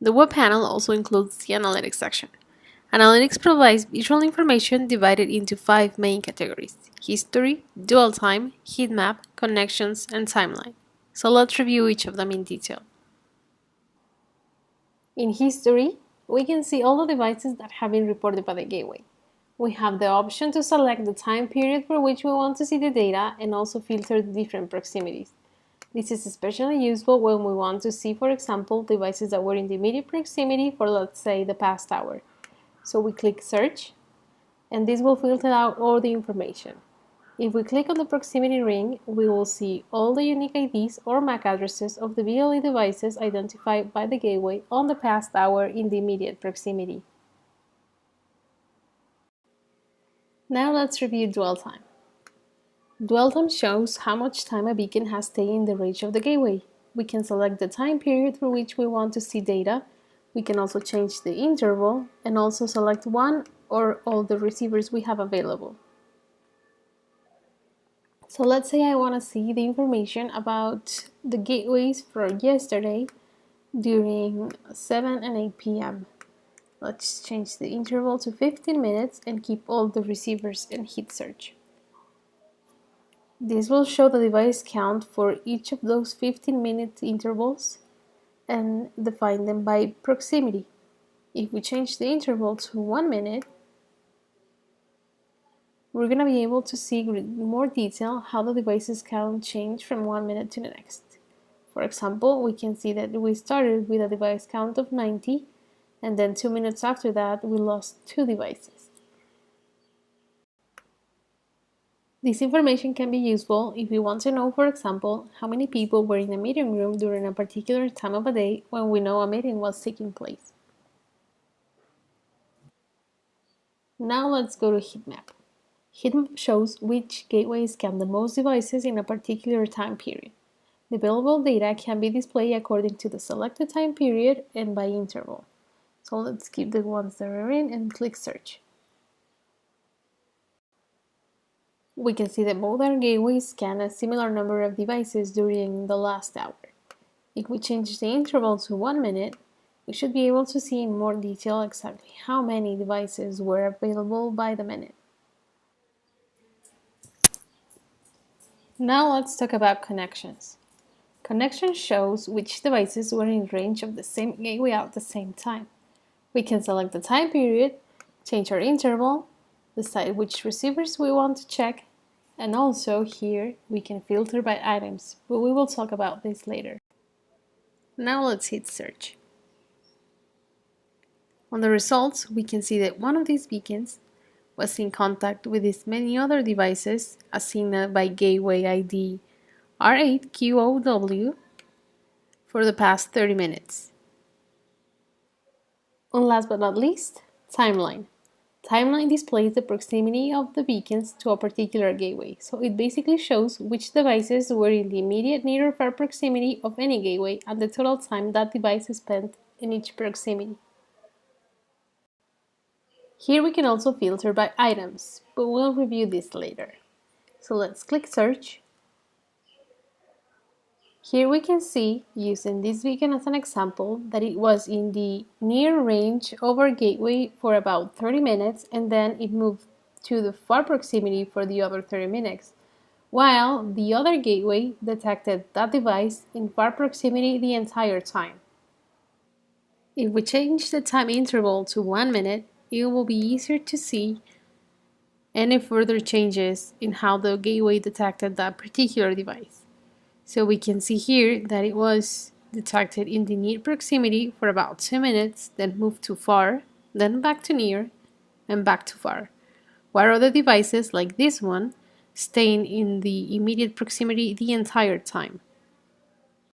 The web panel also includes the Analytics section. Analytics provides visual information divided into 5 main categories: history, dwell time, heat map, connections, and timeline. So let's review each of them in detail. In history, we can see all the devices that have been reported by the gateway. We have the option to select the time period for which we want to see the data and also filter the different proximities. This is especially useful when we want to see, for example, devices that were in the immediate proximity for, let's say, the past hour. So we click Search, and this will filter out all the information. If we click on the proximity ring, we will see all the unique IDs or MAC addresses of the BLE devices identified by the gateway on the past hour in the immediate proximity. Now let's review dwell time. Dwell time shows how much time a beacon has stayed in the range of the gateway. We can select the time period for which we want to see data. We can also change the interval and also select one or all the receivers we have available. So let's say I want to see the information about the gateways for yesterday during 7 and 8 p.m. Let's change the interval to 15 minutes and keep all the receivers and hit search. This will show the device count for each of those 15-minute intervals and define them by proximity. If we change the interval to 1 minute, we're going to be able to see in more detail how the device's count changed from 1 minute to the next. For example, we can see that we started with a device count of 90, and then 2 minutes after that we lost 2 devices. This information can be useful if we want to know, for example, how many people were in a meeting room during a particular time of a day when we know a meeting was taking place. Now let's go to Heatmap. Heatmap shows which gateways scan the most devices in a particular time period. The available data can be displayed according to the selected time period and by interval. So let's keep the ones that are in and click Search. We can see that both our gateways scan a similar number of devices during the last hour. If we change the interval to 1 minute, we should be able to see in more detail exactly how many devices were available by the minute. Now let's talk about connections. Connections shows which devices were in range of the same gateway at the same time. We can select the time period, change our interval, decide which receivers we want to check, and also here we can filter by items, but we will talk about this later. Now let's hit search. On the results, we can see that one of these beacons was in contact with as many other devices as seen by gateway ID R8QOW for the past 30 minutes. And last but not least, timeline. Timeline displays the proximity of the beacons to a particular gateway, so it basically shows which devices were in the immediate near or far proximity of any gateway and the total time that device spent in each proximity. Here we can also filter by items, but we'll review this later. So let's click search. Here we can see, using this beacon as an example, that it was in the near range of our gateway for about 30 minutes and then it moved to the far proximity for the other 30 minutes, while the other gateway detected that device in far proximity the entire time. If we change the time interval to 1 minute, it will be easier to see any further changes in how the gateway detected that particular device. So we can see here that it was detected in the near proximity for about 2 minutes, then moved to far, then back to near, and back to far, while other devices like this one staying in the immediate proximity the entire time.